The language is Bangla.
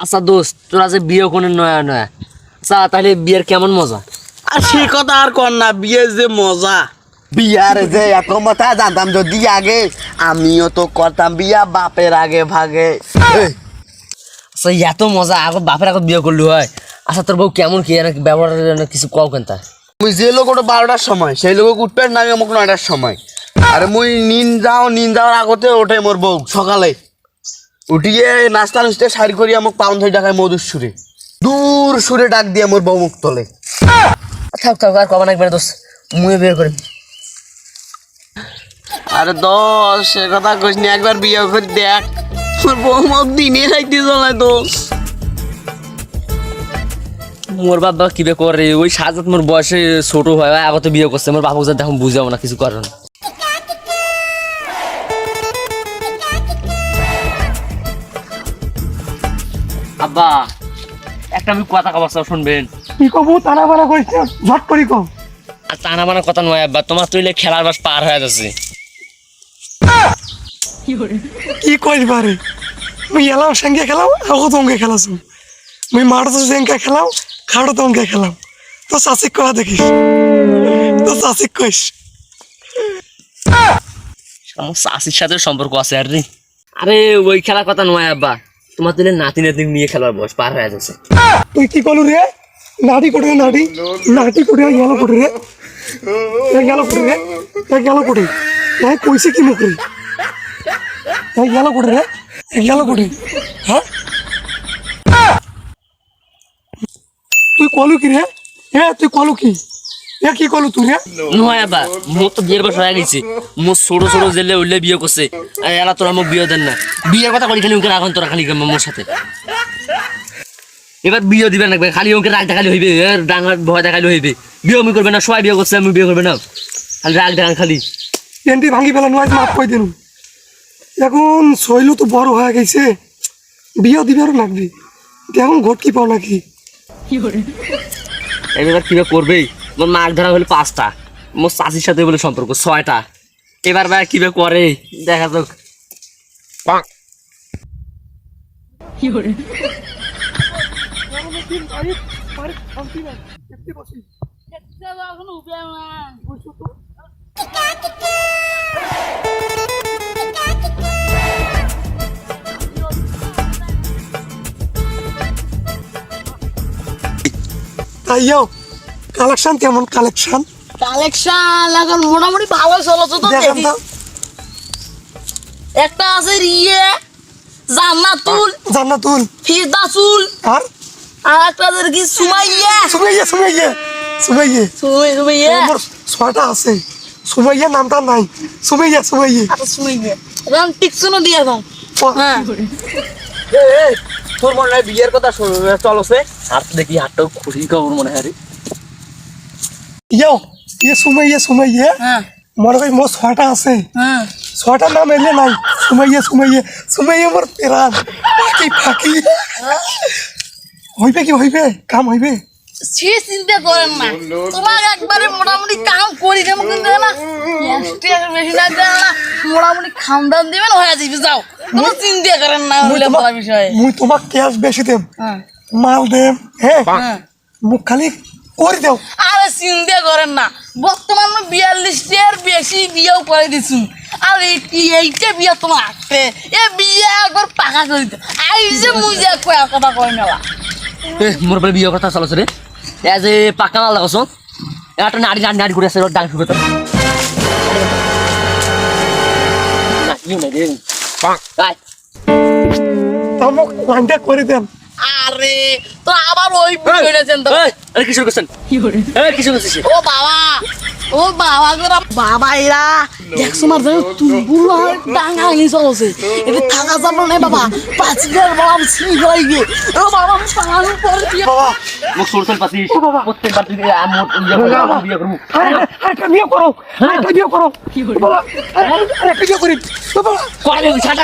আচ্ছা দোস্ত, তোরা যে বিয়ে কোনে নয়া নয়া, আচ্ছা তাহলে বিয়ের কেমন মজা? আর সে কথা আর কর না, বিয়ের যে মজা। বিয়ার যে এত মজা জানতাম যদি আগে, আমিও তো করতাম বিয়া বাপের আগে ভাগে। আচ্ছা এত মজা, আগত বাপের আগত বিয়ে করলি হয়। আচ্ছা তোর বউ কেমন কি ব্যবহার কিছু কও কেন তা? মুই যে লোক ওটা 12টার সময়, সেই লোক উঠবে নামে মোক 9টার সময়। আরে মুই নিন যাওয়ার আগতে ওঠে মোর বউ সকালে উঠিয়ে নাস্তা নুস্তে সারি করিয়া মোক পাউন ধরে ডাকায় মধুর সুরে, দূর সুরে ডাক দিয়ে মোর বউ মুখ তোলে। থাক থাক আর কবা নাকবে দোস্ত, মুয়ে বের করি। আরে দোষ সে কথা কইস নি, একবার বিয়ে করে দেখ, তোর বউ মোক দিনে রাইতে চলায় দোষ। মোর বাবা কি বে করে, ওই সাজাত মোর বয়সে ছোট হয়, আগতে বিয়ে করছে। মোর বাবুকে যা এখন বুঝাবো না, কিছু করার না। আব্বা একটা আমি কথা কবার শুনবেন? কি কব তারা বানা করিস না, ঝট করি কম। আর টানা বানা কথা নয় আব্বা, তোমার তুইলে খেলার বাস পার হয়ে যাচ্ছে। কি কইস বারে, মুই এলাও সঙ্গে খেলাও, আগো তোমাকে খেলাছো। মুই মাঠ তো সঙ্গে খেলাও, খাড়ো তোমাকে খেলাও। তো চাষিক কয়া দেখিস, তো চাষিক কইস। আমার চাষির সাথে সম্পর্ক আছে আর রে। আরে ওই খেলার কথা নয় আব্বা, তোমার তুইলে নাতি নাতি নিয়ে খেলার বয়স পার হয়ে যাচ্ছে। তুই কি করলু রে? নাটি কোটে নাটি, নাটি কোটে গেল কোটে রে, গেল কোটে রে, গেল কোটে। কইছে কি মুখে, গেল কোটে রে, গেল কোটে। হ্যাঁ তুই কলু কি রে? তুই কলু কি? কি কলু তুই রে? নয় আব্বা, মোর তো বিয়ের বয়স হয়ে গেছে। মোর ছোট ছোট জেলে উঠলে বিয়ে করছে। এরা তোরা মোক বিয়ে দেন না। বিয়ের কথা বলি খালি ওকে রাখন, তোরা খালি মোর সাথে। এবার বিয়ে দিবেন না, খালি ওকে রাগ দেখালি হইবে, ডাঙার ভয় দেখালি হইবে। বিয়ে আমি করবে না, সবাই বিয়ে করছে, আমি বিয়ে করবে না। খালি রাগ দেখান খালি। পেনটি ভাঙি ফেলা নয়, মাফ করে দিন। এখন শৈল তো বড় হয়ে গেছে, বিয়ে দিবারও লাগবে। এখন ঘট কি পাও নাকি? এবার কিভাবে করবেই? মোর মাছ ধরা হলো 5টা, মোর চাষির সাথে বলে সম্পর্ক 6টা। এবার ভাই কিভাবে করে দেখা যাক। তাইও কালেকশন কেমন? কালেকশন কালেকশন এখন মোটামুটি ভালো চলছে তো। দেখান তো। একটা আছে রিয়ে, জান্নাতুল, জান্নাতুল ফিরদাসুল, আর আর একটা আছে কি সুমাইয়া। সুমাইয়া, সুমাইয়া, সুমাইয়া। সুমাইয়া আমার 6টা আছে, সুমাইয়া নামটা নাই। সুমাইয়া, সুমাইয়া। আচ্ছা সুমাইয়া রান টিকসনও দিয়ে দাও। হ্যাঁ তোর মনে হয় বিয়ের কথা চলছে, হাত দেখি হাতটাও খুশি খবর মনে হয়। সুমাইয়া, সুমাইয়া। হ্যাঁ মনে করি মোর 6টা আছে, হ্যাঁ 6টার নাম এলে নাই। সুমাইয়া, সুমাইয়া, সুমাইয়া মোর পেরান। ফাঁকি ফাঁকি হইবে, কি হইবে? কাম হইবে? সে চিন্তা করেন না, তোমার একবারে মোটামুটি কাম করি দেবো, কিন্তু না বেশি না দেন না, মোটামুটি খাম দাম দিবেন হয়ে যাবে। যাও, কোনো চিন্তা করেন না হইলে বলা বিষয়ে। মুই তোমাক ক্যাশ বেশি দেব, হ্যাঁ মাল দেব। হ্যাঁ হ্যাঁ মুখ খালি করে দেও। আরে চিন্তা করেন না, বর্তমান 42টার বেশি বিয়েও করে দিছু। আর এইটা বিয়ে তোমার আসতে এ বিয়ে একবার পাকা করে দিতে আই যে মুই যে কয়া কথা কই মেলা। মোর বলে বিয়ের কথা চলছে রে, এ যে পাকা মাল লাগাছো, একটা নাড়ি নাড়ি নাড়ি করে আছে ডান্স করতে। আমাক লাইনটা করে দেন। আরে তো আবার ওই বিষয়টাছেন তো। আরে কিছু করছেন, কিছু করছিস? ও বাবা, ও বাবা গোরা বাবা, এরা দেখছো মার তুলবুল ডাঙ্গা নিয়ে চলছে। এটা থাকা যাবে না বাবা, 5 বলাম ছিঁড়ে গেলাই গিয়ে। ও বাবা আমি পালানো পরে দিয়ে বাবা মুখ সরতেল পাচ্ছিস প্রত্যেকবার তুই বিয়ে করবো। একটা বিয়ে করো, একটা বিয়ে করো বাবা, একটা বিয়ে করি বাবা। কয় ছাটা